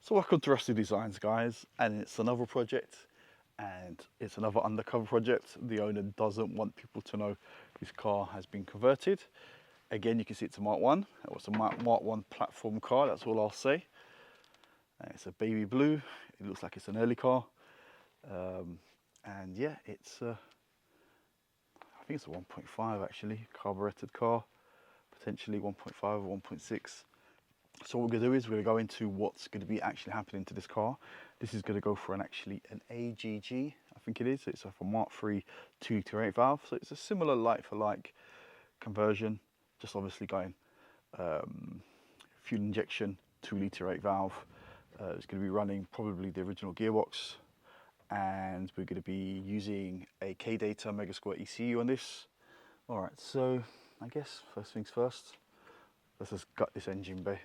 So welcome to Rusty Designs, guys, and it's another project, and it's another undercover project. The owner doesn't want people to know his car has been converted. Again, you can see it's a Mark 1. It was a Mark 1 platform car, that's all I'll say. And it's a baby blue. It looks like it's an early car. And yeah, it's I think it's a 1.5 actually, carburetted car, potentially 1.5 or 1.6. So what we're going to do is we're going to go into what's going to be actually happening to this car. This is going to go for an AGG, I think it is. It's a Mark 3 2-litre 8 valve. So it's a similar like-for-like conversion, just obviously going fuel injection, 2-litre 8 valve. It's going to be running probably the original gearbox, and we're going to be using a K-Data Mega Square ECU on this. All right, so I guess first things first, let's just gut this engine bay.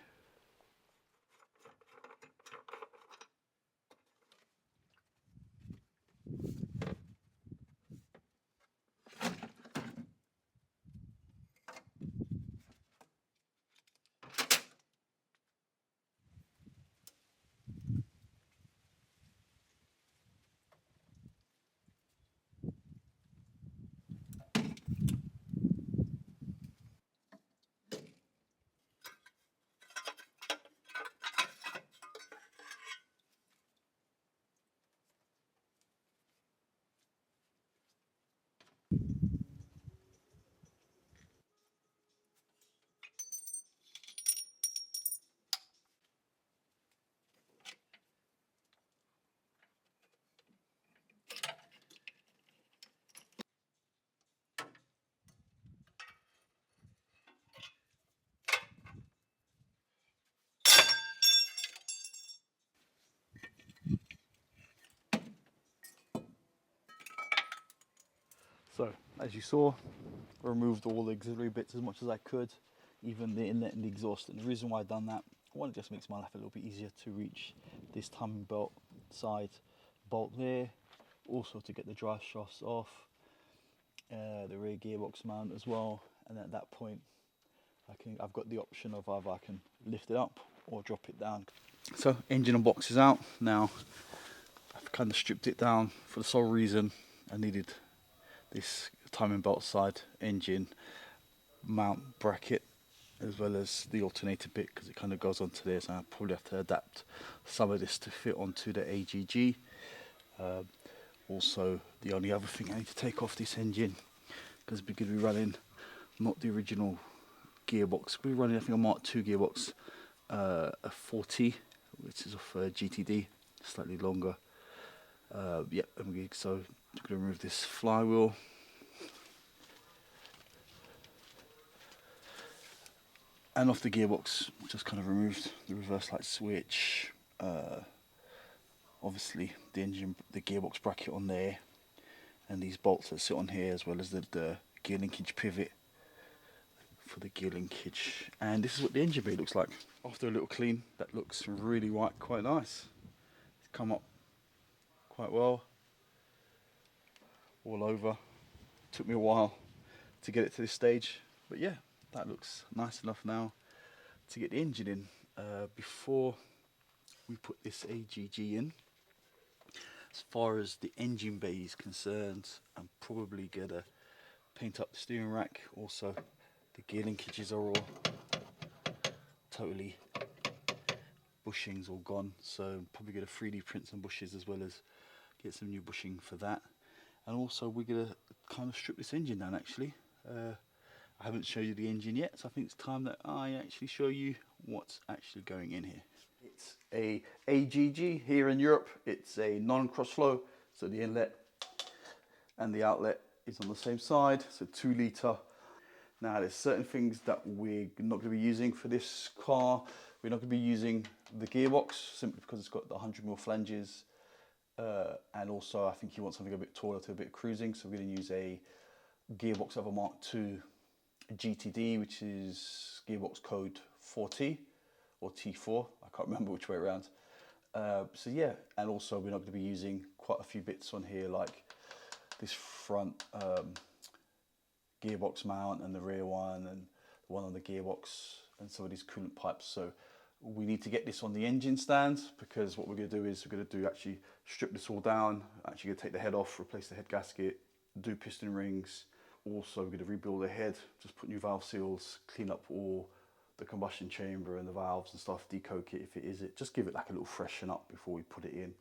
So, as you saw, I removed all the auxiliary bits as much as I could, even the inlet and the exhaust. And the reason why I've done that, one, it just makes my life a little bit easier to reach this timing belt side bolt there. Also to get the drive shafts off, the rear gearbox mount as well. And at that point, I've got the option of either I can lift it up or drop it down. So, engine and box is out. Now, I've kind of stripped it down for the sole reason I needed this timing belt side engine mount bracket as well as the alternator bit, because it kind of goes onto there, so I probably have to adapt some of this to fit onto the AGG. Also, the only other thing I need to take off this engine, because we're going to be running not the original gearbox, we're running I think a Mark 2 gearbox, a 40, which is off GTD, slightly longer. Yep, so I'm going to remove this flywheel. And off the gearbox, just kind of removed the reverse light switch, obviously the engine, the gearbox bracket on there, and these bolts that sit on here, as well as the gear linkage pivot for the gear linkage. And this is what the engine bay looks like. After a little clean, that looks really quite nice. It's come up quite well, all over. Took me a while to get it to this stage, but yeah, that looks nice enough now to get the engine in. Before we put this AGG in, as far as the engine bay is concerned, I'm probably gonna paint up the steering rack. Also, the gear linkages are all totally, bushings all gone, so I'm probably gonna 3D print some bushes as well as get some new bushing for that. And also we're gonna kind of strip this engine down actually. I haven't shown you the engine yet, so I think it's time that I actually show you what's actually going in here. It's a AGG here in Europe. It's a non-cross flow, so the inlet and the outlet is on the same side, so 2-litre. Now there's certain things that we're not going to be using for this car. We're not going to be using the gearbox simply because it's got the 100mm flanges, and also I think you want something a bit taller to a bit of cruising, so we're going to use a gearbox of a Mark 2 GTD, which is gearbox code 4T or T4, I can't remember which way around. So yeah, and also we're not going to be using quite a few bits on here, like this front gearbox mount and the rear one and the one on the gearbox and some of these coolant pipes. So we need to get this on the engine stand, because what we're going to do is we're going to do actually strip this all down, actually going to take the head off, replace the head gasket, do piston rings. Also we're going to rebuild the head, just put new valve seals, clean up all the combustion chamber and the valves and stuff, decoke it if it is it, just give it like a little freshen up before we put it in.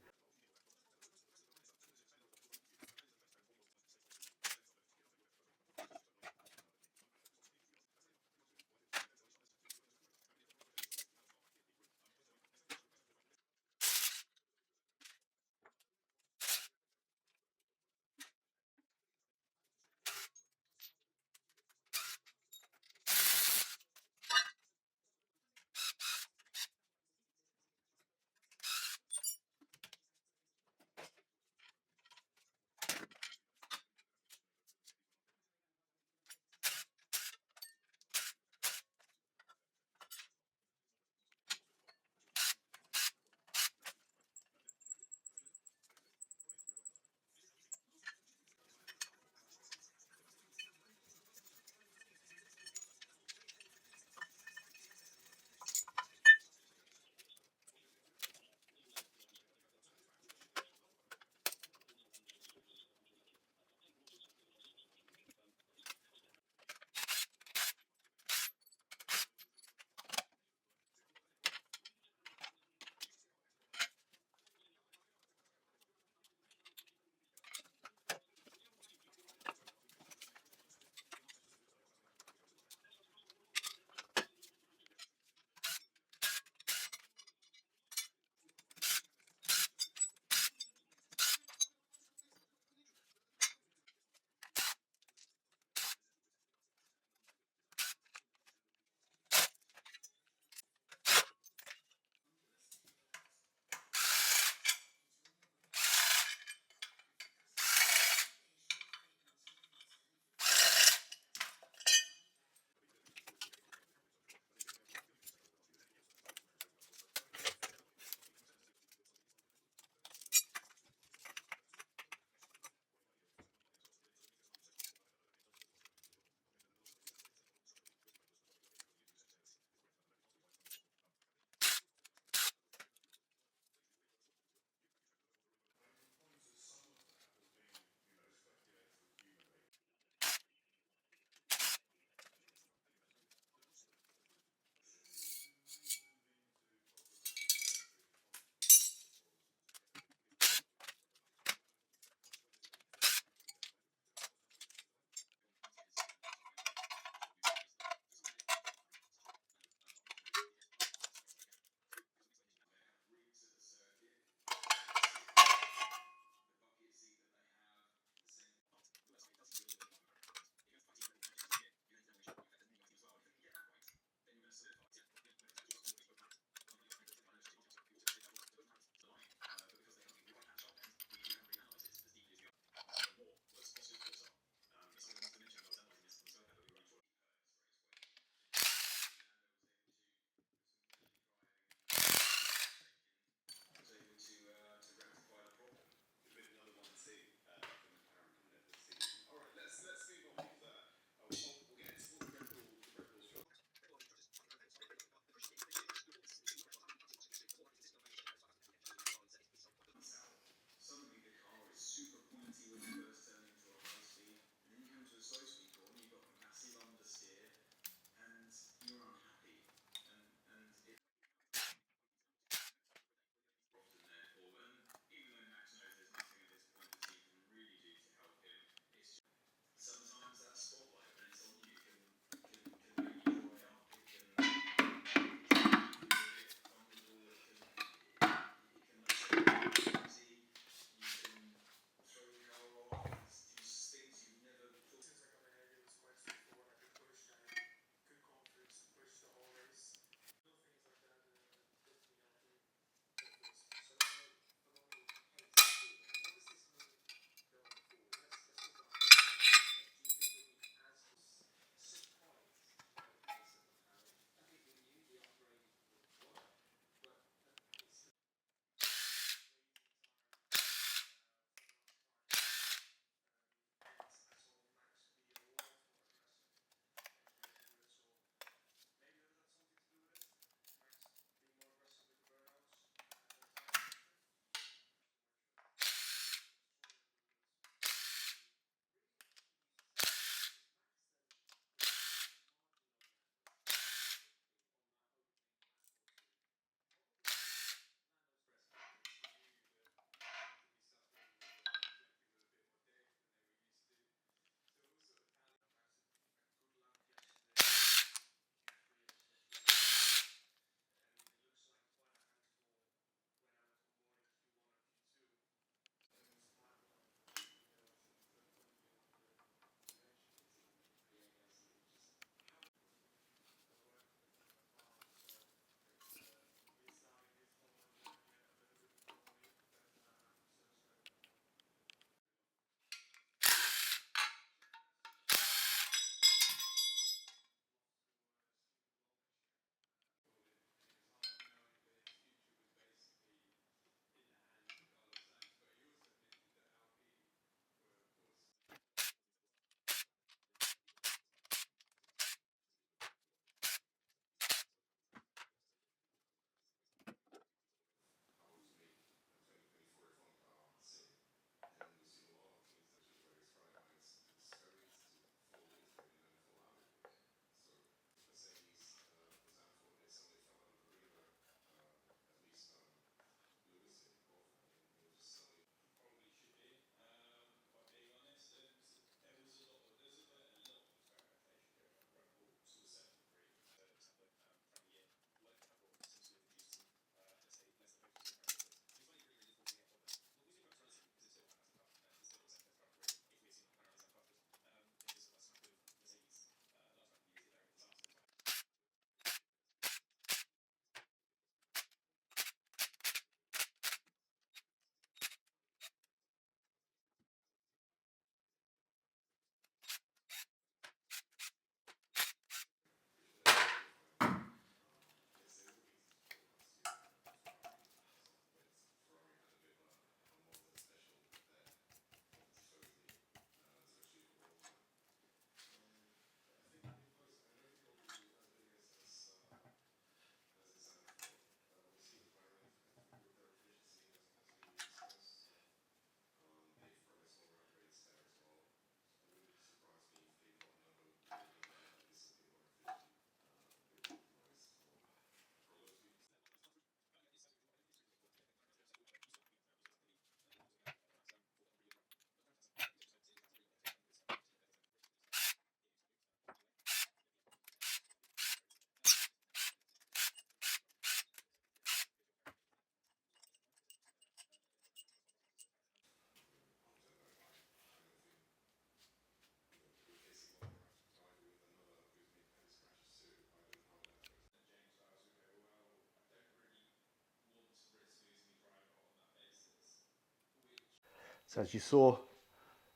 So as you saw,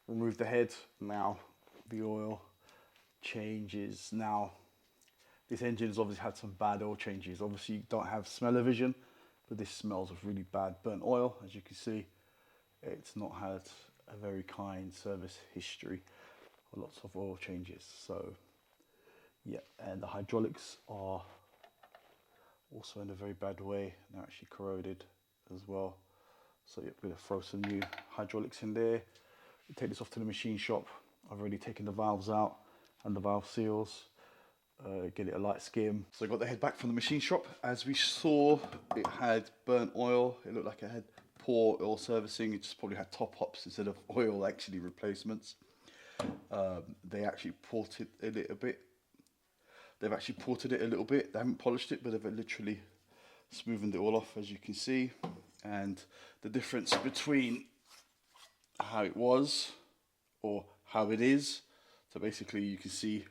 remove the head. Now the oil changes. Now this engine has obviously had some bad oil changes. Obviously you don't have smell-o-vision, but this smells of really bad burnt oil. As you can see, it's not had a very kind service history, lots of oil changes. So yeah, and the hydraulics are also in a very bad way. They're actually corroded as well. So yeah, we're gonna throw some new hydraulics in there. Take this off to the machine shop. I've already taken the valves out and the valve seals. Get it a light skim. So I got the head back from the machine shop. As we saw, it had burnt oil. It looked like it had poor oil servicing. It just probably had top ups instead of oil actually replacements. They actually ported a little bit. They've actually ported it a little bit. They haven't polished it, but they've literally smoothened it all off, as you can see. And the difference between how it was or how it is. So basically you can see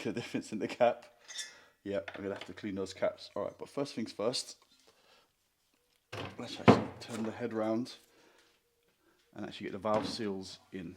the difference in the cap. Yeah, I'm gonna have to clean those caps. All right, but first things first, let's actually turn the head round and actually get the valve seals in.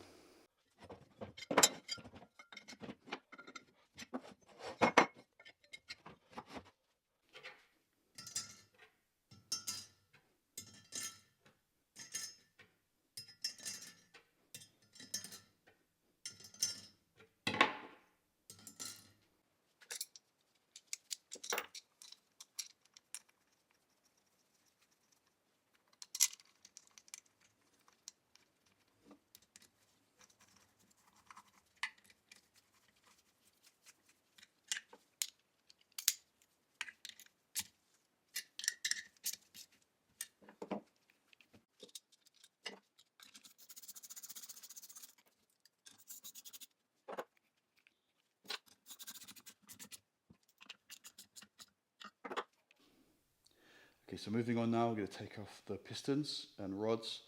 Okay, so moving on now, we're going to take off the pistons and rods.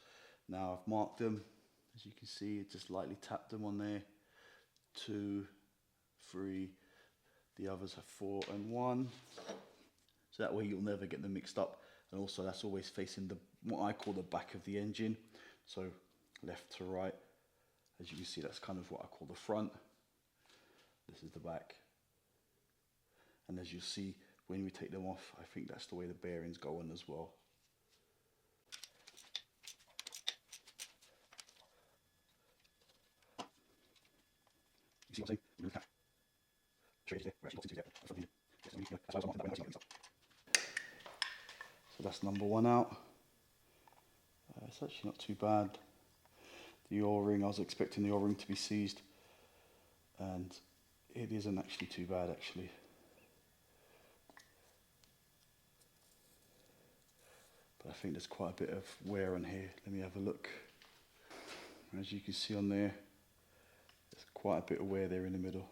Now I've marked them, as you can see, just lightly tapped them on there. 2, 3, the others have 4 and 1. So that way you'll never get them mixed up. And also that's always facing the what I call the back of the engine. So left to right. As you can see, that's kind of what I call the front. This is the back. And as you see, when we take them off, I think that's the way the bearings go on as well. You see what I'm saying? You really so that's number 1 out. It's actually not too bad. The O-ring, I was expecting the O-ring to be seized, and it isn't actually too bad actually. But I think there's quite a bit of wear on here. Let me have a look. As you can see on there, there's quite a bit of wear there in the middle.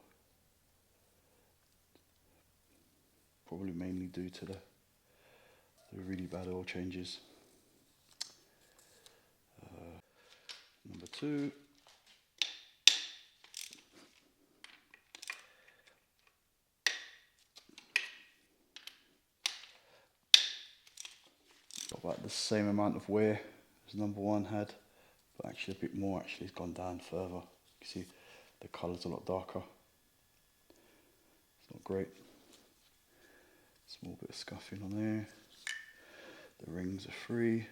Probably mainly due to the really bad oil changes. Number 2. Got about the same amount of wear as number 1 had, but actually a bit more. Actually, it's gone down further. You can see the colour's a lot darker. It's not great. Small bit of scuffing on there. The rings are free,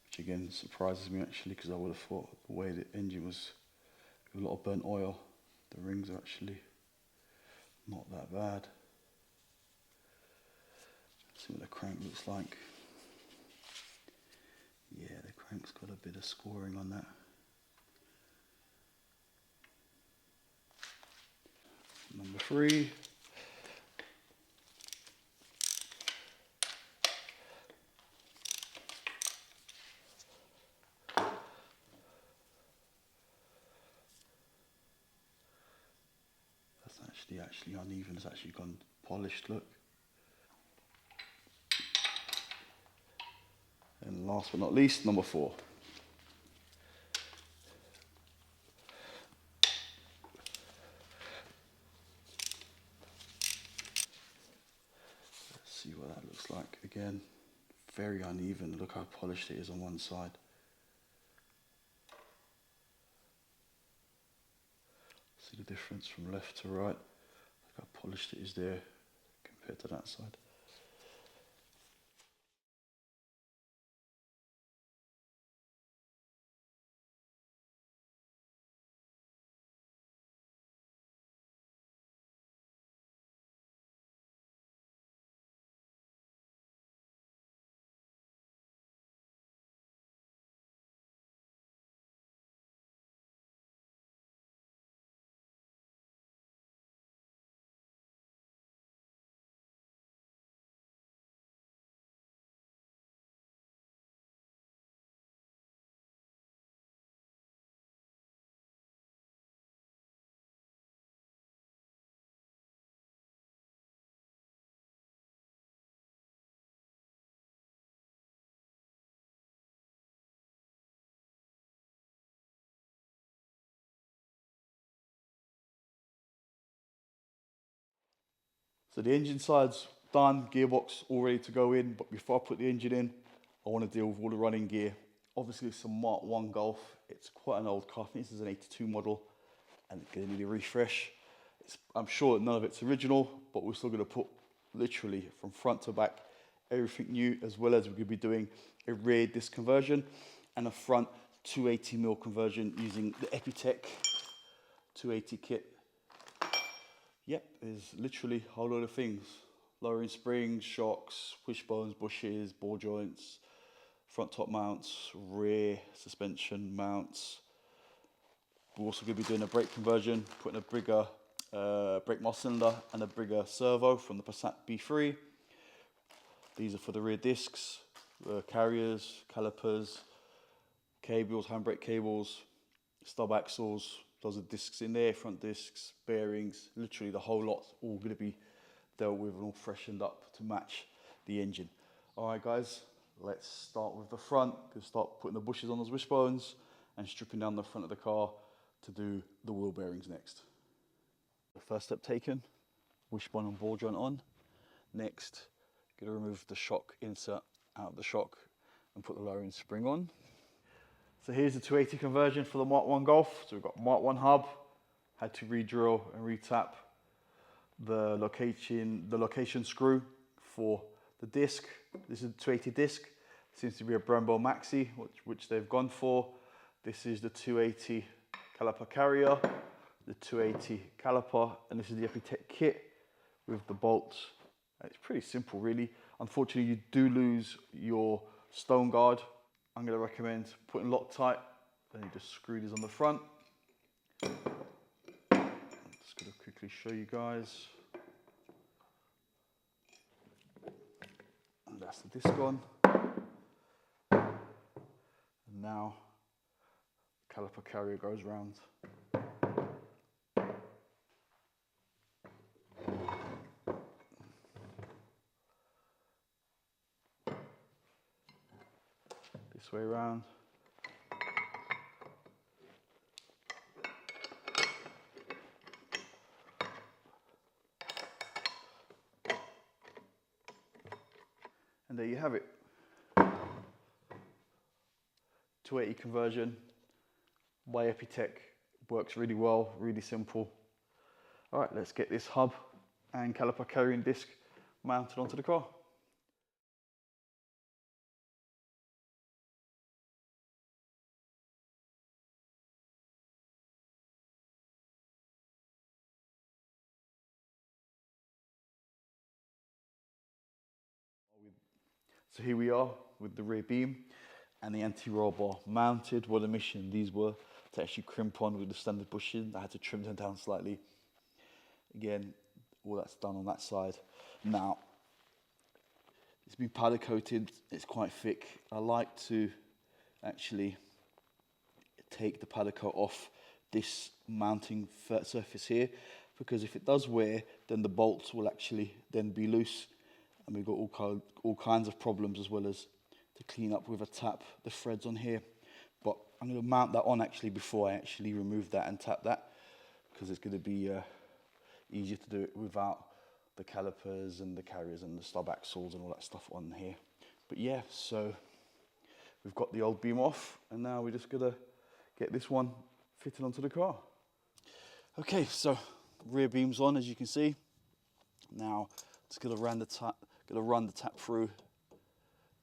which again surprises me actually, because I would have thought the way the engine was with a lot of burnt oil, the rings are actually not that bad. Let's see what the crank looks like. Yeah, the crank's got a bit of scoring on that. Number 3. That's actually uneven. It's actually gone polished. Look. And last but not least, number 4. Let's see what that looks like. Again, very uneven. Look how polished it is on one side. See the difference from left to right? Look how polished it is there compared to that side. So the engine side's done, gearbox all ready to go in, but before I put the engine in, I want to deal with all the running gear. Obviously it's a Mark 1 Golf, it's quite an old car, I think this is an 82 model, and it's going to need a refresh. I'm sure none of it's original, but we're still going to put literally from front to back everything new, as well as we're going to be doing a rear disc conversion and a front 280mm conversion using the Epitech 280 kit. Yep, there's literally a whole lot of things. Lowering springs, shocks, wishbones, bushes, ball joints, front top mounts, rear suspension mounts. We're also going to be doing a brake conversion, putting a bigger brake master cylinder and a bigger servo from the Passat B3. These are for the rear discs, carriers, calipers, cables, handbrake cables, stub axles. Those are discs in there, front discs, bearings, literally the whole lot, all going to be dealt with and all freshened up to match the engine. All right, guys, let's start with the front. We'll start putting the bushes on those wishbones and stripping down the front of the car to do the wheel bearings next. The first step taken, wishbone and ball joint on. Next, going to remove the shock insert out of the shock and put the lowering spring on. So here's the 280 conversion for the Mark 1 Golf. So we've got Mark 1 hub, had to re-drill and re-tap the location screw for the disc. This is the 280 disc. Seems to be a Brembo Maxi, which they've gone for. This is the 280 caliper carrier, the 280 caliper, and this is the Epitech kit with the bolts. It's pretty simple, really. Unfortunately, you do lose your stone guard. I'm going to recommend putting Loctite, then you just screw these on the front. I'm just going to quickly show you guys. And that's the disc on. And now, caliper carrier goes round. This way around. And there you have it. 280 conversion by Epitech. Works really well, really simple. All right, let's get this hub and caliper carrying disc mounted onto the car. So here we are with the rear beam and the anti-roll bar mounted. What a mission these were to actually crimp on with the standard bushing. I had to trim them down slightly. Again, all that's done on that side. Now, it's been powder coated, it's quite thick. I like to actually take the powder coat off this mounting surface here, because if it does wear, then the bolts will actually then be loose. And we've got all kinds of problems, as well as to clean up with a tap the threads on here. But I'm going to mount that on actually before I actually remove that and tap that, because it's going to be easier to do it without the calipers and the carriers and the stub axles and all that stuff on here. But yeah, so we've got the old beam off, and now we're just gonna get this one fitted onto the car. Okay, so rear beam's on, as you can see. Now just gonna run the tap through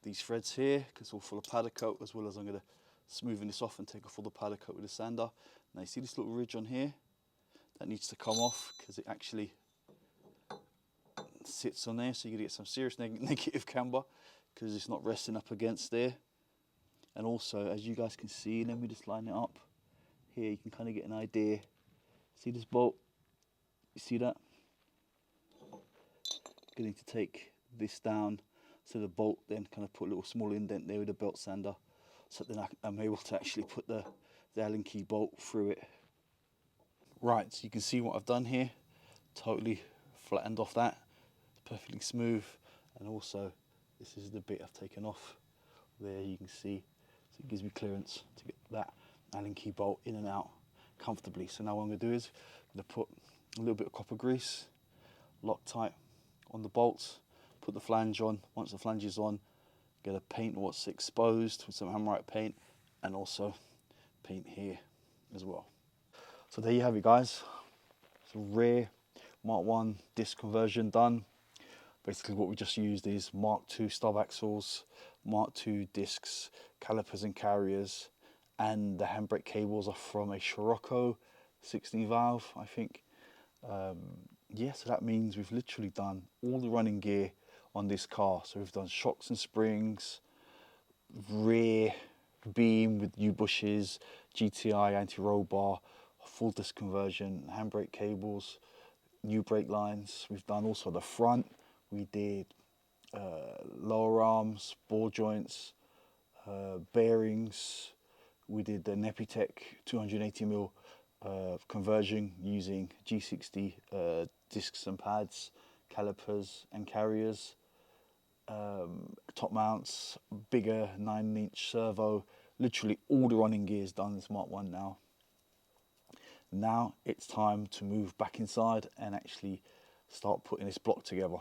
these threads here, because it's all full of powder coat, as well as I'm gonna smoothen this off and take off all the powder coat with the sander. Now you see this little ridge on here? That needs to come off because it actually sits on there, so you're gonna get some serious negative camber because it's not resting up against there. And also, as you guys can see, let me just line it up here, you can kind of get an idea. See this bolt? You see that? Gonna need to take this down so the bolt then kind of put a little small indent there with a belt sander, so then I'm able to actually put the Allen key bolt through it. Right, so you can see what I've done here. Totally flattened off that, perfectly smooth. And also, this is the bit I've taken off. There you can see, so it gives me clearance to get that Allen key bolt in and out comfortably. So now what I'm gonna do is I'm gonna put a little bit of copper grease, Loctite on the bolts, put the flange on. Once the flange is on, gonna paint what's exposed with some hammerite paint, and also paint here as well. So there you have it, guys. So rear Mark 1 disc conversion done. Basically what we just used is Mark 2 stub axles, Mark 2 discs, calipers and carriers, and the handbrake cables are from a Scirocco 16 valve, I think. Yeah, so that means we've literally done all the running gear on this car. So we've done shocks and springs, rear beam with U-bushes, GTI anti-roll bar, full disc conversion, handbrake cables, new brake lines. We've done also the front. We did lower arms, ball joints, bearings. We did the Nepitech 280mm conversion using G60 discs and pads, calipers and carriers, top mounts, bigger 9-inch servo. Literally all the running gear is done in this Mark 1 now. Now it's time to move back inside and actually start putting this block together.